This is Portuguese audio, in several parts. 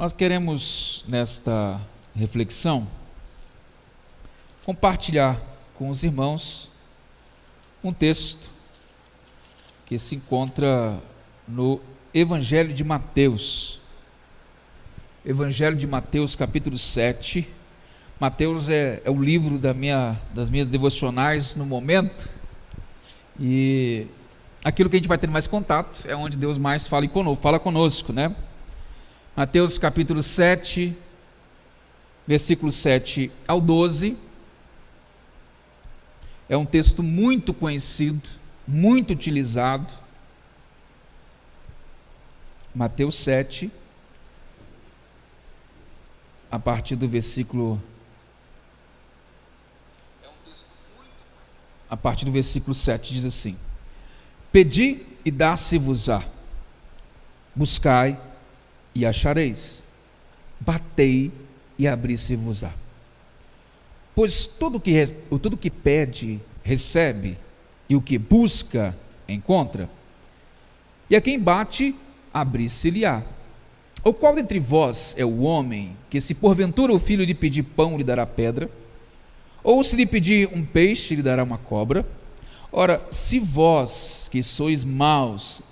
Nós queremos, nesta reflexão, compartilhar com os irmãos um texto que se encontra no Evangelho de Mateus. Evangelho de Mateus, capítulo 7. Mateus é o livro das minhas devocionais no momento, e aquilo que a gente vai ter mais contato é onde Deus mais fala conosco, né? Mateus capítulo 7, versículo 7 ao 12, é um texto muito conhecido, muito utilizado. Mateus 7, a partir do versículo, a partir do versículo 7, diz assim: Pedi e dá-se-vos-á, buscai e achareis, batei e abri-se-vos-á. Pois tudo que pede, recebe, e o que busca, encontra, e a quem bate, abri-se-lhe-á. Ou qual dentre vós é o homem que, se porventura o filho lhe pedir pão, lhe dará pedra? Ou se lhe pedir um peixe, lhe dará uma cobra? Ora, se vós, que sois maus,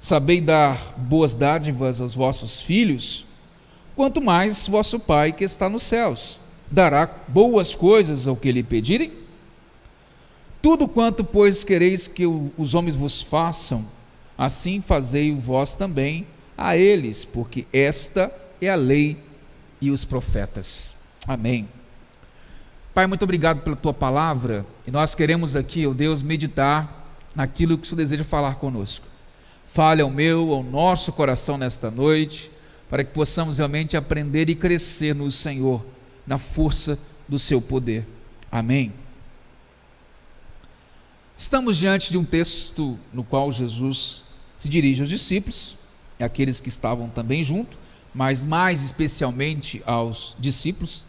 sabeis dar boas dádivas aos vossos filhos, quanto mais vosso Pai que está nos céus dará boas coisas ao que lhe pedirem? Tudo quanto, pois, quereis que os homens vos façam, assim fazei vós também a eles, porque esta é a lei e os profetas. Amém. Pai, muito obrigado pela tua palavra, e nós queremos aqui, ó Deus, meditar naquilo que o Senhor deseja falar conosco. Fale ao nosso coração nesta noite, para que possamos realmente aprender e crescer no Senhor, na força do seu poder. Amém. Estamos diante de um texto no qual Jesus se dirige aos discípulos, e àqueles que estavam também junto, mas mais especialmente aos discípulos.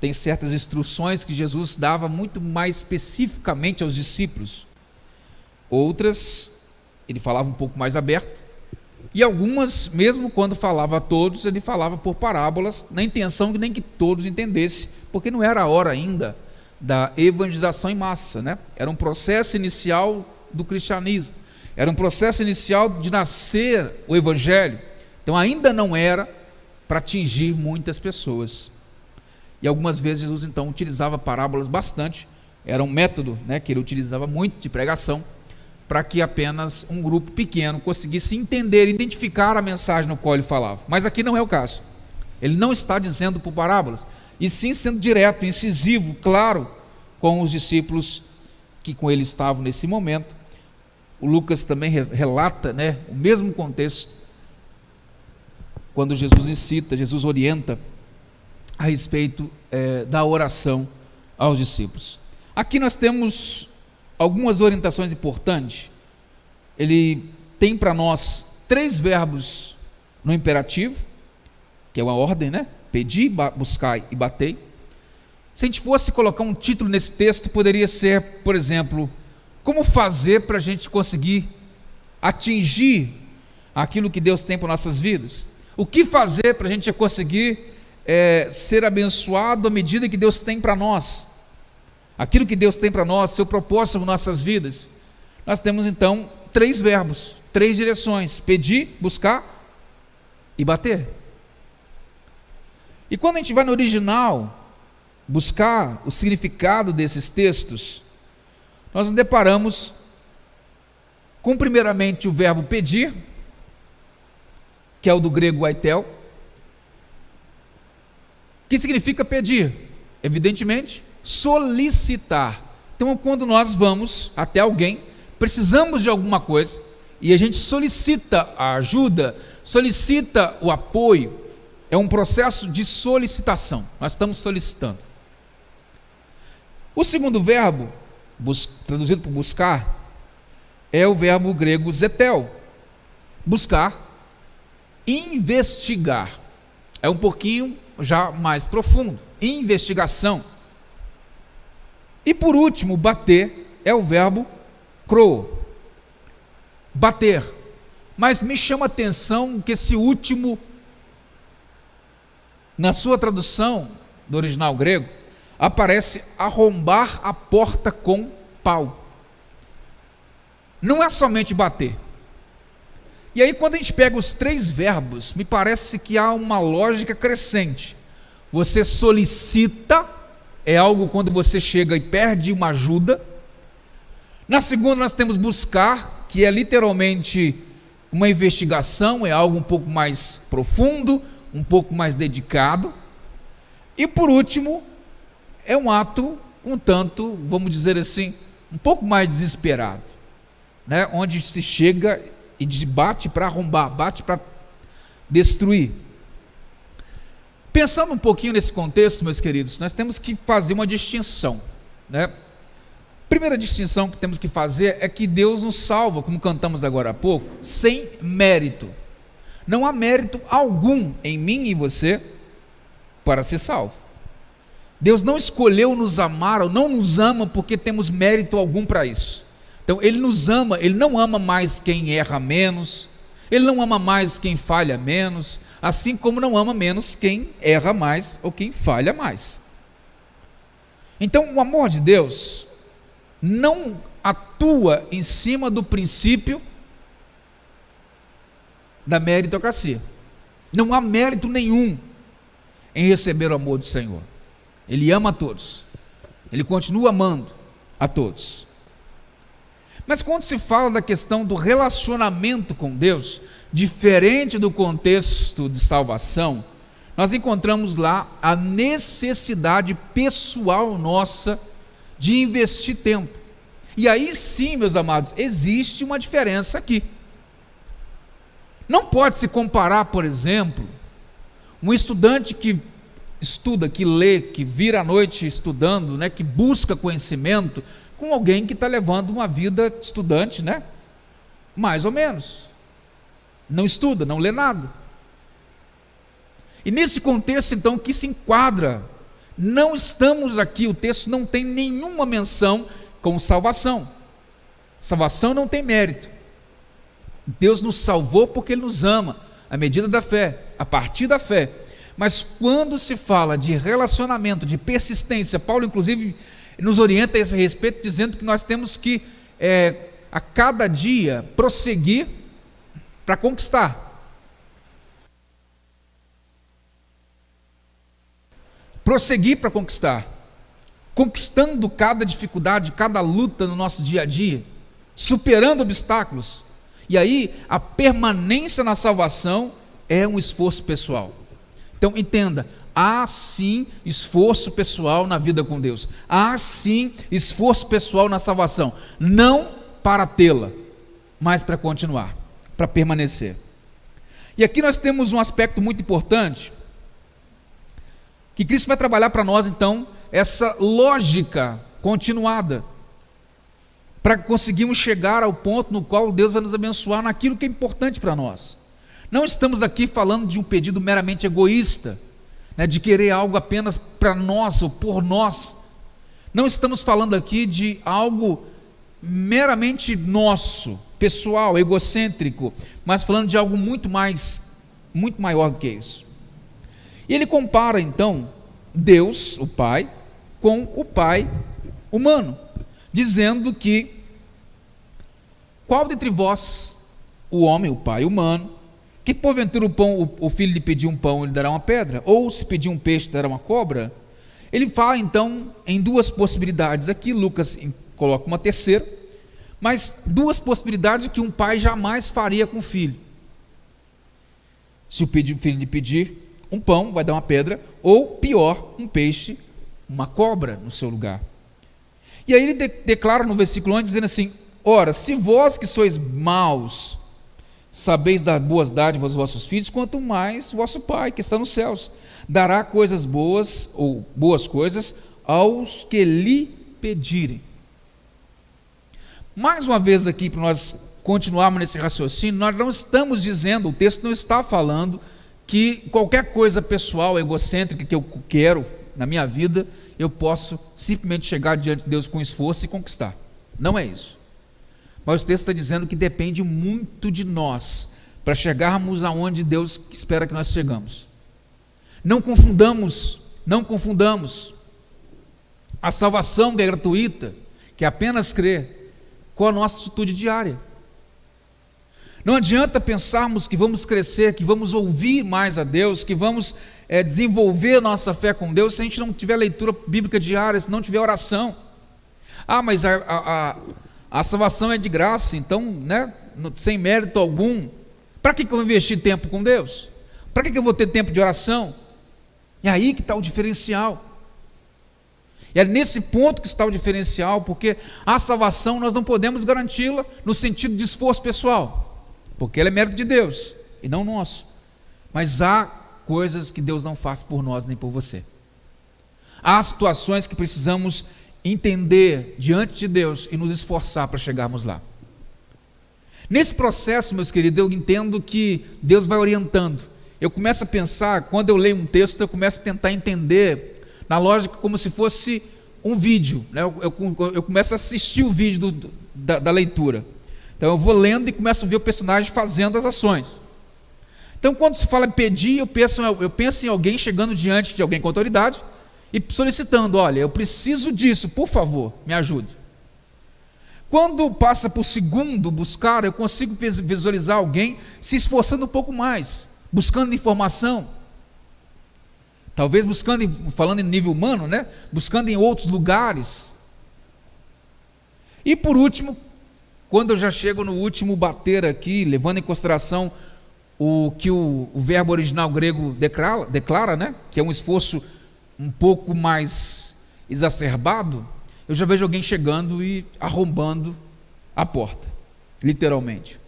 Tem certas instruções que Jesus dava muito mais especificamente aos discípulos. Outras, ele falava um pouco mais aberto, e algumas, mesmo quando falava a todos, ele falava por parábolas, na intenção de nem que todos entendessem, porque não era a hora ainda da evangelização em massa, né? Era um processo inicial do cristianismo, era um processo inicial de nascer o evangelho, então ainda não era para atingir muitas pessoas. E algumas vezes Jesus então utilizava parábolas bastante, era um método, né, que ele utilizava muito de pregação, para que apenas um grupo pequeno conseguisse entender, identificar a mensagem no qual ele falava. Mas aqui não é o caso. Ele não está dizendo por parábolas, e sim sendo direto, incisivo, claro, com os discípulos que com ele estavam nesse momento. O Lucas também relata, né, o mesmo contexto, quando Jesus incita, Jesus orienta a respeito da oração aos discípulos. Aqui nós temos algumas orientações importantes. Ele tem para nós 3 verbos no imperativo, que é uma ordem, né? Pedi, buscai e batei. Se a gente fosse colocar um título nesse texto, poderia ser, por exemplo, como fazer para a gente conseguir atingir aquilo que Deus tem para nossas vidas? O que fazer para a gente conseguir ser abençoado à medida que Deus tem para nós? Aquilo que Deus tem para nós, seu propósito para nossas vidas. Nós temos então 3 verbos, 3 direções: pedir, buscar e bater. E quando a gente vai no original buscar o significado desses textos, nós nos deparamos com primeiramente o verbo pedir, que é o do grego aitel, que significa pedir, evidentemente, solicitar. Então, quando nós vamos até alguém, precisamos de alguma coisa, e a gente solicita a ajuda, solicita o apoio, é um processo de solicitação, nós estamos solicitando. O segundo verbo, traduzido por buscar, é o verbo grego zetel, buscar, investigar, é um pouquinho já mais profundo, investigação. E por último, bater é o verbo cro, bater. Mas me chama a atenção que esse último Na sua tradução do original grego, aparece arrombar a porta com pau. Não é somente bater. E aí, quando a gente pega os três verbos, me parece que há uma lógica crescente. Você solicita, é algo quando você chega e pede uma ajuda. Na segunda, nós temos buscar, que é literalmente uma investigação, é algo um pouco mais profundo, um pouco mais dedicado. E por último, é um ato um tanto, vamos dizer assim, um pouco mais desesperado, né? Onde se chega e bate para arrombar, bate para destruir. Pensando um pouquinho nesse contexto, meus queridos, nós temos que fazer uma distinção, né? Primeira distinção que temos que fazer é que Deus nos salva, como cantamos agora há pouco, sem mérito. Não há mérito algum em mim e você para ser salvo. Deus não escolheu nos amar ou não nos ama porque temos mérito algum para isso. Então Ele nos ama, Ele não ama mais quem erra menos, Ele não ama mais quem falha menos, assim como não ama menos quem erra mais ou quem falha mais. Então o amor de Deus não atua em cima do princípio da meritocracia. Não há mérito nenhum em receber o amor do Senhor. Ele ama a todos, Ele continua amando a todos. Mas quando se fala da questão do relacionamento com Deus, diferente do contexto de salvação, nós encontramos lá a necessidade pessoal nossa de investir tempo. E aí sim, meus amados, existe uma diferença aqui. Não pode se comparar, por exemplo, um estudante que estuda, que lê, que vira à noite estudando, né, que busca conhecimento, com alguém que está levando uma vida estudante, né? Mais ou menos. Não estuda, não lê nada. E nesse contexto, então, que se enquadra, não estamos aqui, o texto não tem nenhuma menção com salvação. Salvação não tem mérito. Deus nos salvou porque Ele nos ama, à medida da fé, a partir da fé. Mas quando se fala de relacionamento, de persistência, Paulo inclusive nos orienta a esse respeito, dizendo que nós temos que a cada dia prosseguir para conquistar. Prosseguir para conquistar, conquistando cada dificuldade, cada luta no nosso dia a dia, superando obstáculos. E aí a permanência na salvação é um esforço pessoal. Então entenda, há sim esforço pessoal na vida com Deus, há sim esforço pessoal na salvação, não para tê-la, mas para continuar, para permanecer. E aqui nós temos um aspecto muito importante, que Cristo vai trabalhar para nós então, essa lógica continuada, para conseguirmos chegar ao ponto no qual Deus vai nos abençoar naquilo que é importante para nós. Não estamos aqui falando de um pedido meramente egoísta, né, de querer algo apenas para nós ou por nós. Não estamos falando aqui de algo meramente nosso, pessoal, egocêntrico, mas falando de algo muito maior do que isso. E ele compara então Deus, o Pai, com o Pai humano, dizendo que qual dentre vós, o homem, o pai humano, que porventura o filho lhe pedir um pão, ele dará uma pedra, ou se pedir um peixe, dará uma cobra? Ele fala então em duas possibilidades, aqui Lucas coloca uma terceira, mas duas possibilidades que um pai jamais faria com o filho. Se o filho lhe pedir um pão, vai dar uma pedra, ou pior, um peixe, uma cobra no seu lugar. E aí ele declara no versículo 11, dizendo assim: ora, se vós que sois maus, sabeis dar boas dádivas aos vossos filhos, quanto mais vosso Pai que está nos céus dará coisas boas, ou boas coisas, aos que lhe pedirem. Mais uma vez aqui, para nós continuarmos nesse raciocínio, nós não estamos dizendo, o texto não está falando que qualquer coisa pessoal, egocêntrica que eu quero na minha vida, eu posso simplesmente chegar diante de Deus com esforço e conquistar. Não é isso. Mas o texto está dizendo que depende muito de nós para chegarmos aonde Deus espera que nós chegamos. Não confundamos a salvação que é gratuita, que é apenas crer, com a nossa atitude diária. Não adianta pensarmos que vamos crescer, que vamos ouvir mais a Deus, que vamos desenvolver nossa fé com Deus, se a gente não tiver leitura bíblica diária, se não tiver oração. Mas a salvação é de graça, então, né, sem mérito algum. Para que eu vou investir tempo com Deus? Para que eu vou ter tempo de oração? E aí que está o diferencial. E é nesse ponto que está o diferencial, porque a salvação nós não podemos garanti-la no sentido de esforço pessoal, porque ela é mérito de Deus e não nosso. Mas há coisas que Deus não faz por nós nem por você. Há situações que precisamos entender diante de Deus e nos esforçar para chegarmos lá. Nesse processo, meus queridos, eu entendo que Deus vai orientando. Eu começo a pensar, quando eu leio um texto, eu começo a tentar entender na lógica como se fosse um vídeo, né? Eu começo a assistir o vídeo da leitura. Então eu vou lendo e começo a ver o personagem fazendo as ações. Então quando se fala em pedir, eu penso em alguém chegando diante de alguém com autoridade e solicitando: olha, eu preciso disso, por favor, me ajude. Quando passa por segundo buscar, eu consigo visualizar alguém se esforçando um pouco mais, buscando informação. Talvez buscando, falando em nível humano, né? Buscando em outros lugares. E por último, quando eu já chego no último bater aqui, levando em consideração o que o verbo original grego declara, né? Que é um esforço um pouco mais exacerbado, eu já vejo alguém chegando e arrombando a porta, literalmente.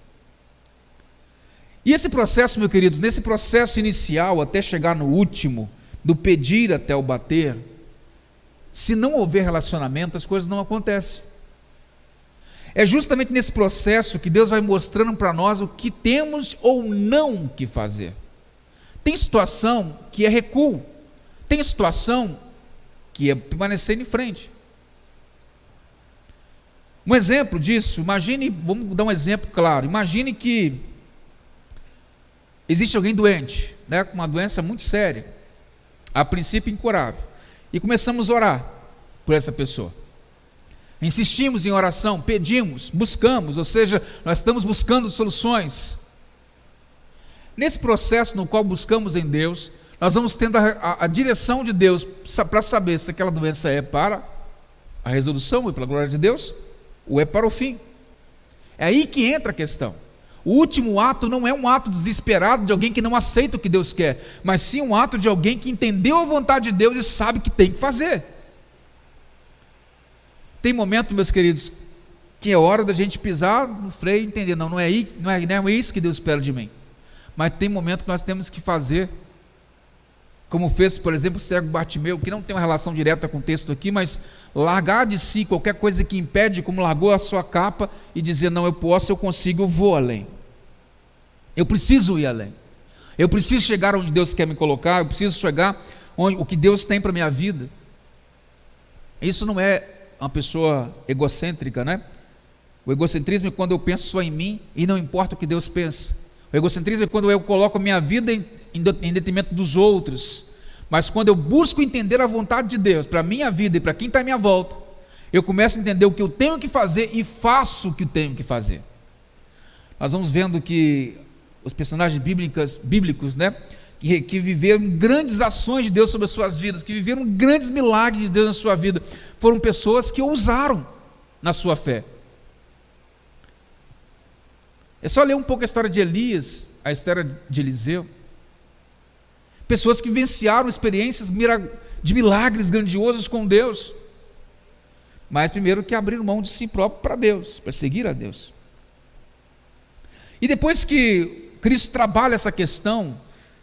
E esse processo, meus queridos, nesse processo inicial, até chegar no último, do pedir até o bater, se não houver relacionamento, as coisas não acontecem. É justamente nesse processo que Deus vai mostrando para nós o que temos ou não que fazer. Tem situação que é recuo, tem situação que é permanecer em frente. Um exemplo disso, imagine, vamos dar um exemplo claro, imagine que existe alguém doente, né, com uma doença muito séria, a princípio incurável, e começamos a orar por essa pessoa. Insistimos em oração, pedimos, buscamos, ou seja, nós estamos buscando soluções. Nesse processo no qual buscamos em Deus, nós vamos tendo a direção de Deus para saber se aquela doença é para a resolução e pela glória de Deus, ou é para o fim. É aí que entra a questão. O último ato não é um ato desesperado de alguém que não aceita o que Deus quer, mas sim um ato de alguém que entendeu a vontade de Deus e sabe que tem que fazer. Tem momento, meus queridos, que é hora da gente pisar no freio e entender, não é isso que Deus espera de mim. Mas tem momento que nós temos que fazer, como fez, por exemplo, o cego Bartimeu, que não tem uma relação direta com o texto aqui, mas largar de si qualquer coisa que impede, como largou a sua capa e dizer, não, eu posso, eu consigo, eu vou além. Eu preciso ir além. Eu preciso chegar onde Deus quer me colocar, eu preciso chegar onde o que Deus tem para a minha vida. Isso não é uma pessoa egocêntrica, né? O egocentrismo é quando eu penso só em mim e não importa o que Deus pensa. O egocentrismo é quando eu coloco a minha vida em detrimento dos outros. Mas quando eu busco entender a vontade de Deus para a minha vida e para quem está à minha volta, eu começo a entender o que eu tenho que fazer e faço o que tenho que fazer. Nós vamos vendo que os personagens bíblicos, né, que viveram grandes ações de Deus sobre as suas vidas, que viveram grandes milagres de Deus na sua vida, foram pessoas que ousaram na sua fé. É só ler um pouco a história de Elias, a história de Eliseu. Pessoas que vivenciaram experiências de milagres grandiosos com Deus, mas primeiro que abriram mão de si próprio para Deus, para seguir a Deus. E depois que Cristo trabalha essa questão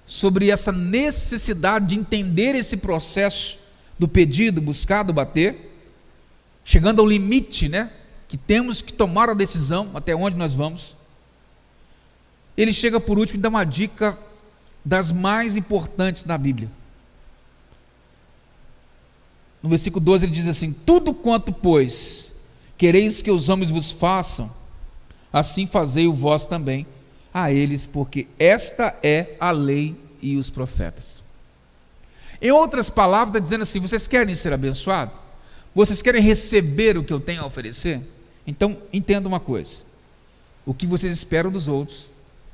sobre essa necessidade de entender esse processo do pedido, buscar, do bater, chegando ao limite, né, que temos que tomar a decisão até onde nós vamos, ele chega por último e dá uma dica das mais importantes na Bíblia. No versículo 12 ele diz assim: tudo quanto, pois, quereis que os homens vos façam, assim fazei-o vós também a eles, porque esta é a lei e os profetas. Em outras palavras, está dizendo assim: vocês querem ser abençoados? Vocês querem receber o que eu tenho a oferecer? Então, entenda uma coisa: o que vocês esperam dos outros,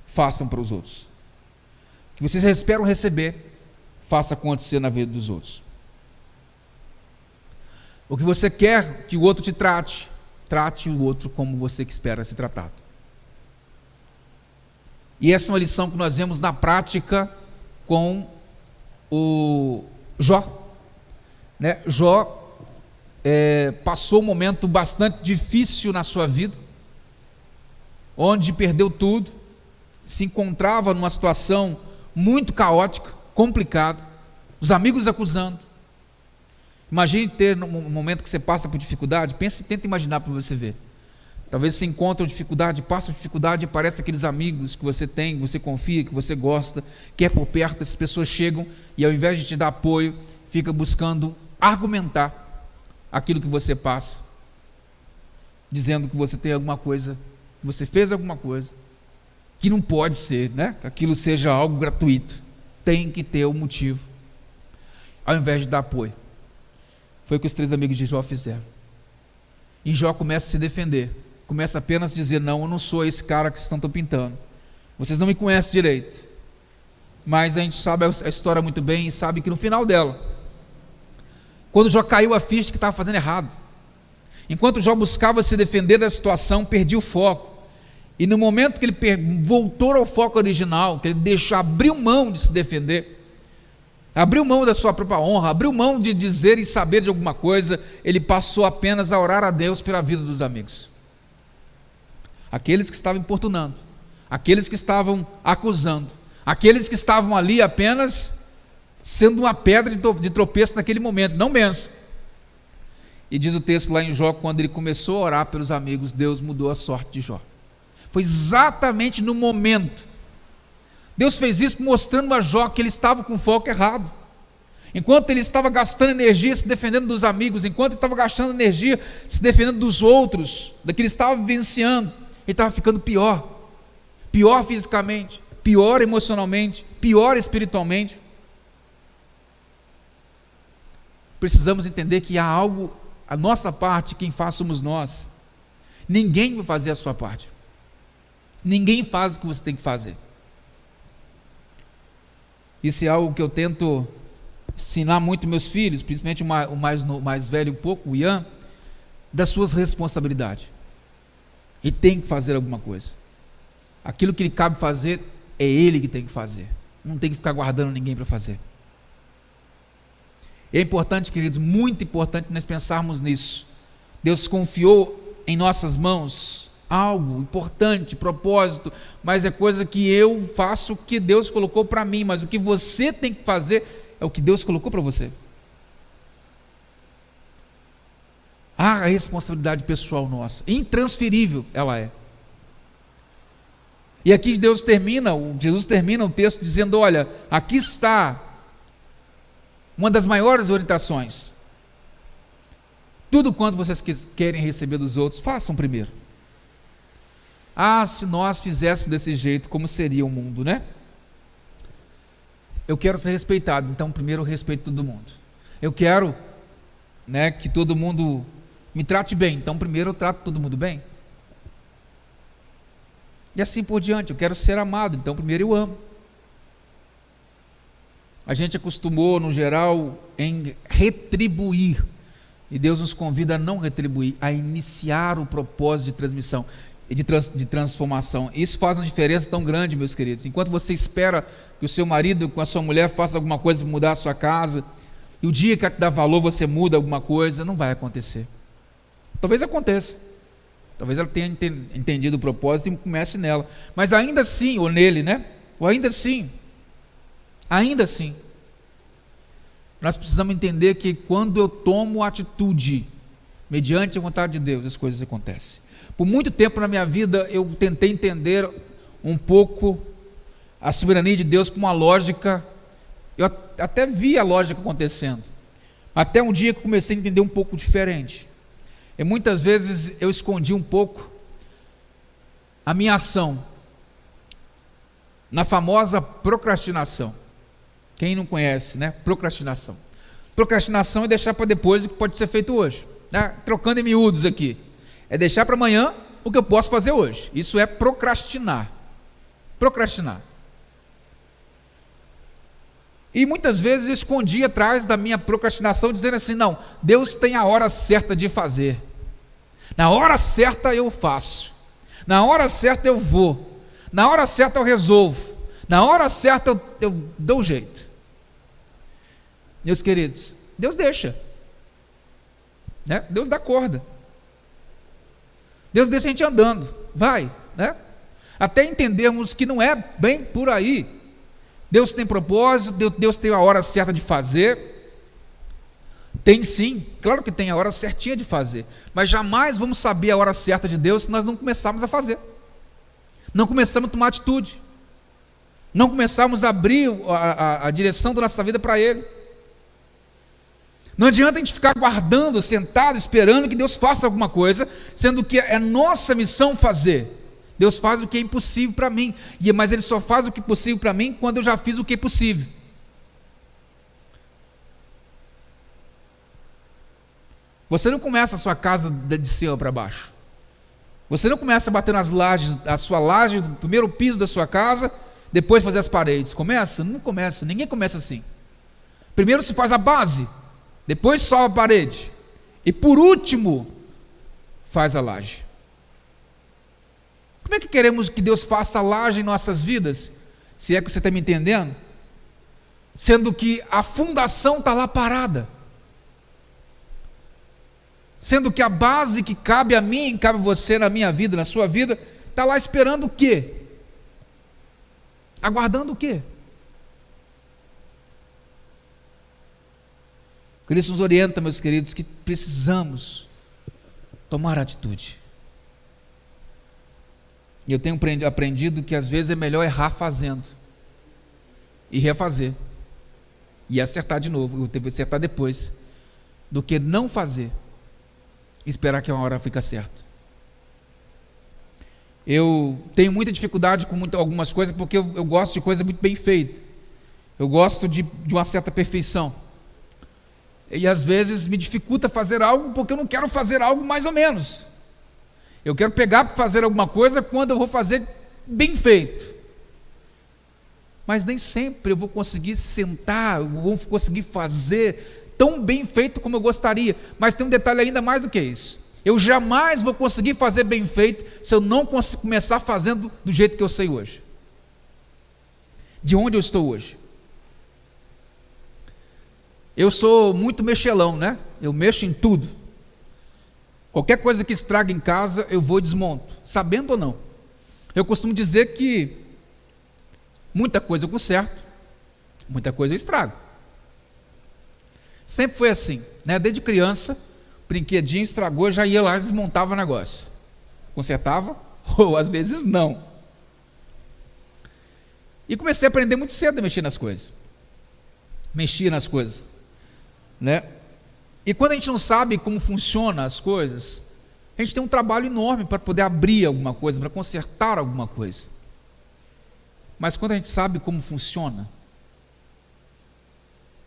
façam para os outros. O que vocês esperam receber, faça acontecer na vida dos outros. O que você quer que o outro te trate, trate o outro como você que espera ser tratado. E essa é uma lição que nós vemos na prática com o Jó. Jó passou um momento bastante difícil na sua vida, onde perdeu tudo, se encontrava numa situação muito caótica, complicada, os amigos acusando. Imagine ter no momento que você passa por dificuldade, tenta imaginar para você ver. Talvez você encontre dificuldade, passa dificuldade e aparece aqueles amigos que você tem, que você confia, que você gosta, quer por perto, essas pessoas chegam e ao invés de te dar apoio, fica buscando argumentar aquilo que você passa, dizendo que você tem alguma coisa, que você fez alguma coisa, que não pode ser, que aquilo seja algo gratuito, tem que ter um motivo, ao invés de dar apoio. Foi o que os 3 amigos de Jó fizeram. E Jó começa a se defender, começa apenas a dizer: não, eu não sou esse cara que vocês estão pintando, vocês não me conhecem direito. Mas a gente sabe a história muito bem e sabe que no final dela, quando Jó caiu a ficha que estava fazendo errado, enquanto Jó buscava se defender da situação, perdia o foco. E no momento que ele voltou ao foco original, que ele abriu mão de se defender, abriu mão da sua própria honra, abriu mão de dizer e saber de alguma coisa, ele passou apenas a orar a Deus pela vida dos amigos. Aqueles que estavam importunando, aqueles que estavam acusando, aqueles que estavam ali apenas sendo uma pedra de tropeço naquele momento, não benção. E diz o texto lá em Jó, quando ele começou a orar pelos amigos, Deus mudou a sorte de Jó. Foi exatamente no momento. Deus fez isso mostrando a Jó que ele estava com o foco errado. Enquanto ele estava gastando energia se defendendo dos amigos, enquanto ele estava gastando energia se defendendo dos outros, daquilo que ele estava vivenciando, ele estava ficando pior. Pior fisicamente, pior emocionalmente, pior espiritualmente. Precisamos entender que há algo, a nossa parte, quem faz somos nós. Ninguém vai fazer a sua parte. Ninguém faz o que você tem que fazer. Isso é algo que eu tento ensinar muito meus filhos, principalmente o mais velho um pouco, o Ian, das suas responsabilidades. Ele tem que fazer alguma coisa. Aquilo que lhe cabe fazer, é ele que tem que fazer. Não tem que ficar guardando ninguém para fazer. É importante, queridos, muito importante nós pensarmos nisso. Deus confiou em nossas mãos algo importante, propósito, mas é coisa que eu faço o que Deus colocou para mim, mas o que você tem que fazer é o que Deus colocou para você. Há a responsabilidade pessoal nossa, intransferível ela é. E aqui Jesus termina o texto dizendo: olha, aqui está uma das maiores orientações. Tudo quanto vocês querem receber dos outros, façam primeiro. Se nós fizéssemos desse jeito, como seria o mundo, né? Eu quero ser respeitado, então primeiro eu respeito todo mundo. Eu quero, que todo mundo me trate bem, então primeiro eu trato todo mundo bem. E assim por diante. Eu quero ser amado, então primeiro eu amo. A gente acostumou, no geral, em retribuir, e Deus nos convida a não retribuir, a iniciar o propósito de transmissão e de transformação. Isso faz uma diferença tão grande, meus queridos. Enquanto você espera que o seu marido com a sua mulher faça alguma coisa para mudar a sua casa, e o dia que ela te dá valor você muda alguma coisa, não vai acontecer. Talvez aconteça, talvez ela tenha entendido o propósito e comece nela, mas ainda assim, ou nele, ou ainda assim, nós precisamos entender que quando eu tomo atitude mediante a vontade de Deus, as coisas acontecem. Por muito tempo na minha vida eu tentei entender um pouco a soberania de Deus com uma lógica. Eu até vi a lógica acontecendo, até um dia que comecei a entender um pouco diferente. E muitas vezes eu escondi um pouco a minha ação na famosa procrastinação. Quem não conhece, né? Procrastinação. Procrastinação é deixar para depois o que pode ser feito hoje, né? Trocando em miúdos aqui, é deixar para amanhã o que eu posso fazer hoje. Isso é procrastinar. Procrastinar. E muitas vezes eu escondi atrás da minha procrastinação, dizendo assim: não, Deus tem a hora certa de fazer. Na hora certa eu faço. Na hora certa eu vou. Na hora certa eu resolvo. Na hora certa eu dou jeito. Meus queridos, Deus deixa, né? Deus dá corda. Deus deixa a gente andando, vai, né? Até entendermos que não é bem por aí. Deus tem propósito, Deus tem a hora certa de fazer. Tem sim, claro que tem a hora certinha de fazer, mas jamais vamos saber a hora certa de Deus se nós não começarmos a fazer, não começarmos a tomar atitude, não começarmos a abrir a direção da nossa vida para Ele. Não adianta a gente ficar guardando, sentado, esperando que Deus faça alguma coisa, sendo que é nossa missão fazer. Deus faz o que é impossível para mim, mas Ele só faz o que é possível para mim quando eu já fiz o que é possível. Você não começa a sua casa de cima para baixo. Você não começa a bater nas lajes, a sua laje, do primeiro piso da sua casa, depois fazer as paredes. Começa? Não começa, ninguém começa assim. Primeiro se faz a base, depois sobe a parede, e por último faz a laje. Como é que queremos que Deus faça a laje em nossas vidas? Se é que você está me entendendo? Sendo que a fundação está lá parada. Sendo que a base que cabe a mim, cabe a você na minha vida, na sua vida, está lá esperando o quê? Aguardando o quê? Cristo nos orienta, meus queridos, que precisamos tomar atitude. E eu tenho aprendido que às vezes é melhor errar fazendo e refazer e acertar de novo, eu tenho que acertar depois, do que não fazer e esperar que uma hora fique certo. Eu tenho muita dificuldade com algumas coisas porque eu gosto de coisa muito bem feita. Eu gosto de uma certa perfeição. E às vezes me dificulta fazer algo porque eu não quero fazer algo mais ou menos. Eu quero pegar para fazer alguma coisa quando eu vou fazer bem feito. Mas nem sempre eu vou conseguir sentar, eu vou conseguir fazer tão bem feito como eu gostaria. Mas tem um detalhe ainda mais do que isso. Eu jamais vou conseguir fazer bem feito se eu não começar fazendo do jeito que eu sei hoje. De onde eu estou hoje. Eu sou muito mexelão, né? Eu mexo em tudo. Qualquer coisa que estraga em casa, eu vou e desmonto, sabendo ou não. Eu costumo dizer que muita coisa eu conserto, muita coisa eu estrago. Sempre foi assim, né? Desde criança, brinquedinho estragou, já ia lá e desmontava o negócio. Consertava, ou às vezes não. E comecei a aprender muito cedo a mexer nas coisas. Mexia nas coisas, né? E quando a gente não sabe como funcionam as coisas, a gente tem um trabalho enorme para poder abrir alguma coisa, para consertar alguma coisa. Mas quando a gente sabe como funciona,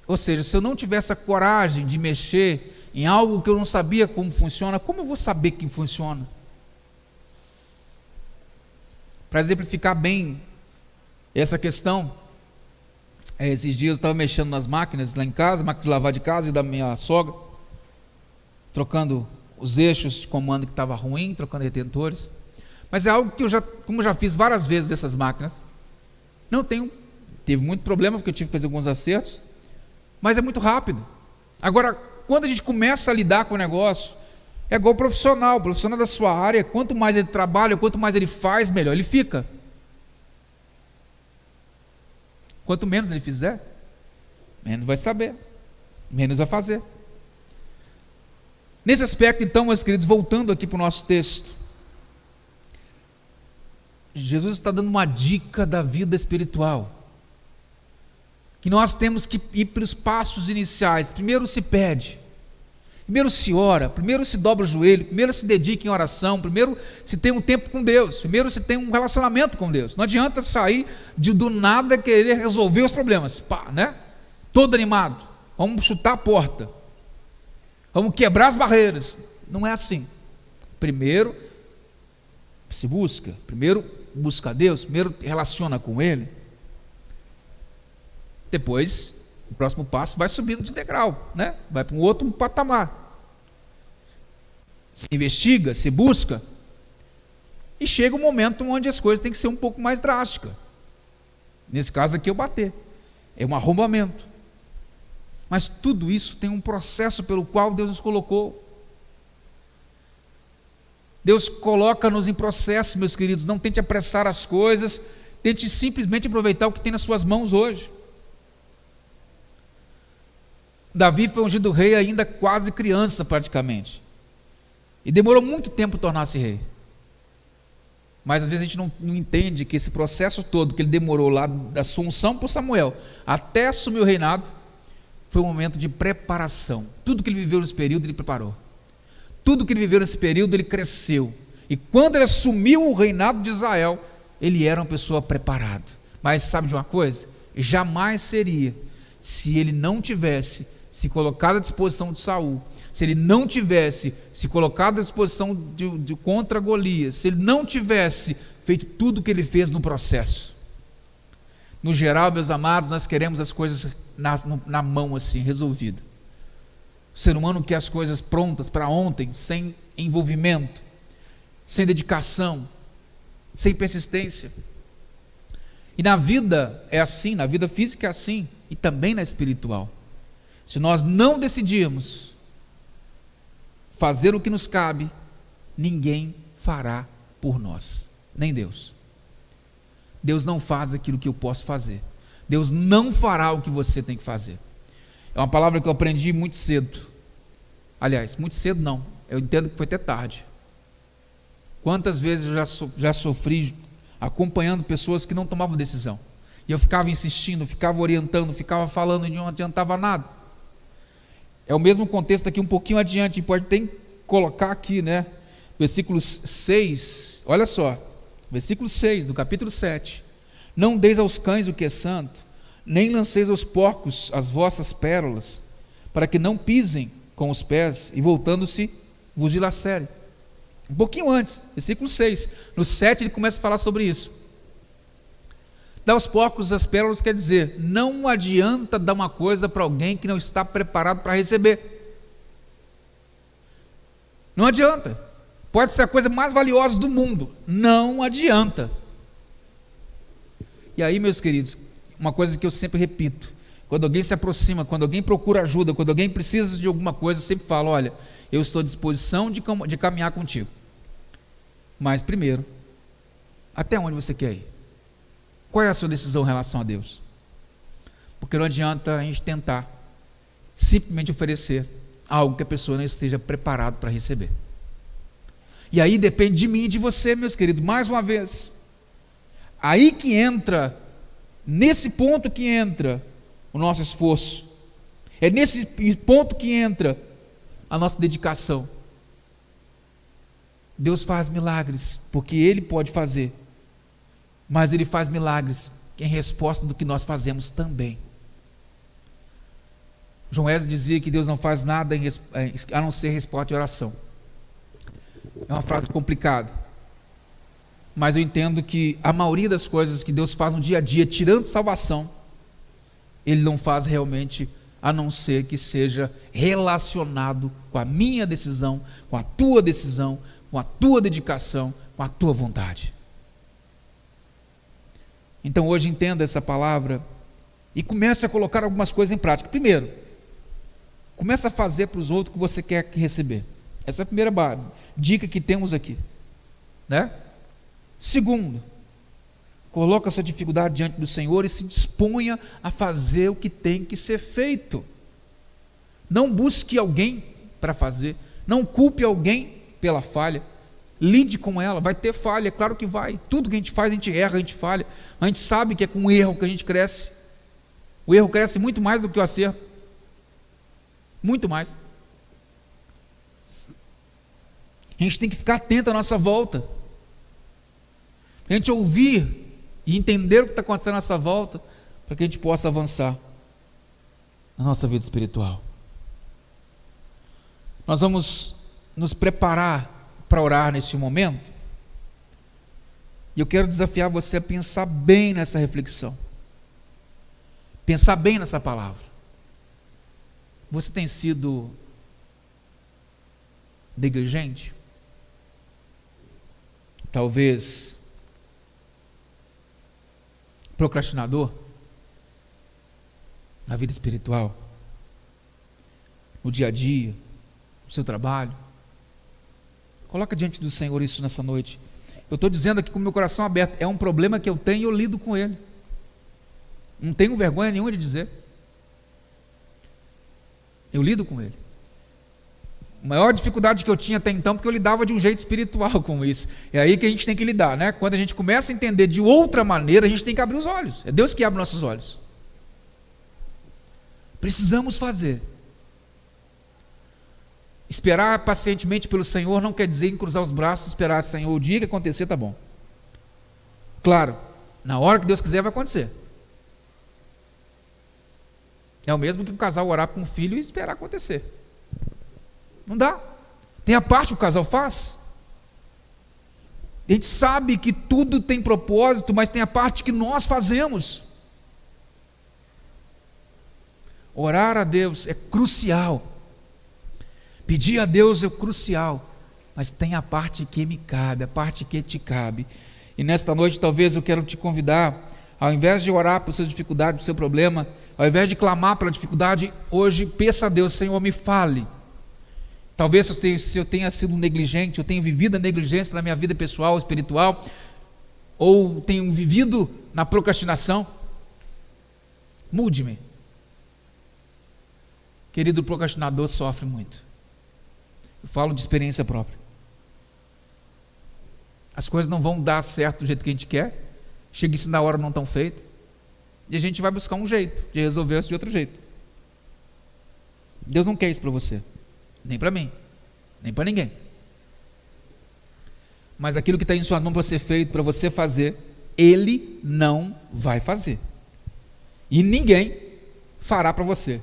ou seja, se eu não tiver essa coragem de mexer em algo que eu não sabia como funciona, como eu vou saber que funciona? Para exemplificar bem essa questão, esses dias eu estava mexendo nas máquinas lá em casa, máquina de lavar de casa e da minha sogra, trocando os eixos de comando que estava ruim, trocando retentores. Mas é algo que como eu já fiz várias vezes dessas máquinas, teve muito problema porque eu tive que fazer alguns acertos, mas é muito rápido. Agora, quando a gente começa a lidar com o negócio, é igual o profissional da sua área, quanto mais ele trabalha, quanto mais ele faz, melhor ele fica. Quanto menos ele fizer, menos vai saber, menos vai fazer. Nesse aspecto, então, meus queridos, voltando aqui para o nosso texto, Jesus está dando uma dica da vida espiritual, que nós temos que ir para os passos iniciais. Primeiro se pede, Primeiro se ora, primeiro se dobra o joelho, primeiro se dedica em oração, primeiro se tem um tempo com Deus, primeiro se tem um relacionamento com Deus. Não adianta sair do nada querer resolver os problemas, pá, né? Todo animado, vamos chutar a porta, vamos quebrar as barreiras. Não é assim. Primeiro se busca, primeiro busca a Deus, primeiro relaciona com Ele. Depois, o próximo passo vai subindo de degrau, né? Vai para um outro patamar. Se investiga, se busca, e chega um momento onde as coisas têm que ser um pouco mais drásticas. Nesse caso aqui, eu bater. É um arrombamento. Mas tudo isso tem um processo pelo qual Deus nos colocou. Deus coloca-nos em processo, meus queridos. Não tente apressar as coisas, tente simplesmente aproveitar o que tem nas suas mãos hoje. Davi foi ungido rei ainda quase criança praticamente, e demorou muito tempo para tornar-se rei. Mas às vezes a gente não entende que esse processo todo que ele demorou lá da sua unção por Samuel até assumir o reinado foi um momento de preparação. Tudo que ele viveu nesse período ele preparou, tudo que ele viveu nesse período ele cresceu, e quando ele assumiu o reinado de Israel ele era uma pessoa preparada. Mas sabe de uma coisa? Jamais seria se ele não tivesse se colocado à disposição de Saul, se ele não tivesse se colocado à disposição de contra Golias, se ele não tivesse feito tudo o que ele fez no processo. No geral, meus amados, nós queremos as coisas na mão assim, resolvida. O ser humano quer as coisas prontas para ontem, sem envolvimento, sem dedicação, sem persistência. E na vida é assim, na vida física é assim, e também na espiritual. Se nós não decidirmos fazer o que nos cabe, ninguém fará por nós, nem Deus. Deus não faz aquilo que eu posso fazer. Deus não fará o que você tem que fazer. É uma palavra que eu aprendi muito cedo. Aliás, muito cedo não, eu entendo que foi até tarde. Quantas vezes eu já sofri acompanhando pessoas que não tomavam decisão, e eu ficava insistindo, ficava orientando, ficava falando e não adiantava nada. É o mesmo contexto aqui um pouquinho adiante, pode até colocar aqui, né? Versículo 6, olha só, versículo 6 do capítulo 7. Não deis aos cães o que é santo, nem lanceis aos porcos as vossas pérolas, para que não pisem com os pés e voltando-se vos dilacerem. Um pouquinho antes, versículo 6, no 7 ele começa a falar sobre isso. Dar aos porcos as pérolas quer dizer, não adianta dar uma coisa para alguém que não está preparado para receber. Não adianta. Pode ser a coisa mais valiosa do mundo, não adianta. E aí, meus queridos, uma coisa que eu sempre repito, quando alguém se aproxima, quando alguém procura ajuda, quando alguém precisa de alguma coisa, eu sempre falo, olha, eu estou à disposição de caminhar contigo. Mas primeiro, até onde você quer ir? Qual é a sua decisão em relação a Deus? Porque não adianta a gente tentar simplesmente oferecer algo que a pessoa não esteja preparada para receber. E aí depende de mim e de você, meus queridos, mais uma vez. Aí que entra, nesse ponto que entra o nosso esforço. É nesse ponto que entra a nossa dedicação. Deus faz milagres, porque Ele pode fazer. Mas Ele faz milagres em resposta do que nós fazemos também. João Wesley dizia que Deus não faz nada a não ser resposta de oração. É uma frase complicada, mas eu entendo que a maioria das coisas que Deus faz no dia a dia, tirando salvação, Ele não faz realmente a não ser que seja relacionado com a minha decisão, com a tua decisão, com a tua dedicação, com a tua vontade. Então hoje entenda essa palavra e comece a colocar algumas coisas em prática. Primeiro, comece a fazer para os outros o que você quer receber. Essa é a primeira dica que temos aqui, né? Segundo, coloque a sua dificuldade diante do Senhor e se disponha a fazer o que tem que ser feito. Não busque alguém para fazer, não culpe alguém pela falha. Lide com ela, vai ter falha, claro que vai. Tudo que a gente faz, a gente erra, a gente falha. A gente sabe que é com o erro que a gente cresce. O erro cresce muito mais do que o acerto. Muito mais. A gente tem que ficar atento à nossa volta. A gente ouvir e entender o que está acontecendo à nossa volta, para que a gente possa avançar na nossa vida espiritual. Nós vamos nos preparar para orar neste momento. E eu quero desafiar você a pensar bem nessa reflexão. Pensar bem nessa palavra. Você tem sido negligente? Talvez procrastinador na vida espiritual, no dia a dia, no seu trabalho. Coloca diante do Senhor isso nessa noite. Eu estou dizendo aqui com o meu coração aberto, é um problema que eu tenho e eu lido com ele. Não tenho vergonha nenhuma de dizer. Eu lido com ele. A maior dificuldade que eu tinha até então, porque eu lidava de um jeito espiritual com isso. É aí que a gente tem que lidar, né? Quando a gente começa a entender de outra maneira, a gente tem que abrir os olhos. É Deus que abre nossos olhos. Precisamos fazer. Esperar pacientemente pelo Senhor não quer dizer cruzar os braços, esperar o Senhor, o dia que acontecer, tá bom. Claro, na hora que Deus quiser vai acontecer. É o mesmo que um casal orar com um filho e esperar acontecer. Não dá. Tem a parte que o casal faz. A gente sabe que tudo tem propósito, mas tem a parte que nós fazemos. Orar a Deus é crucial. Pedir a Deus é crucial. Mas tem a parte que me cabe, a parte que te cabe. E nesta noite talvez eu quero te convidar, ao invés de orar por suas dificuldades, por seu problema, ao invés de clamar pela dificuldade, hoje peça a Deus, Senhor, me fale. Talvez se eu tenha sido negligente, eu tenho vivido a negligência na minha vida pessoal, espiritual, ou tenho vivido na procrastinação, mude-me. Querido, o procrastinador sofre muito. Eu falo de experiência própria. As coisas não vão dar certo do jeito que a gente quer, chega isso na hora não tão feito, e a gente vai buscar um jeito de resolver isso de outro jeito. Deus não quer isso para você. Nem para mim, nem para ninguém. Mas aquilo que está em sua mão para ser feito, para você fazer, Ele não vai fazer. E ninguém fará para você.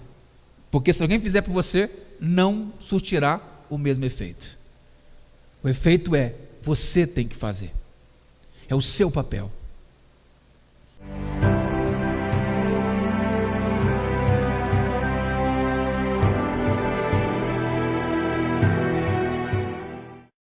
Porque se alguém fizer para você, não surtirá o mesmo efeito. O efeito é, você tem que fazer. É o seu papel.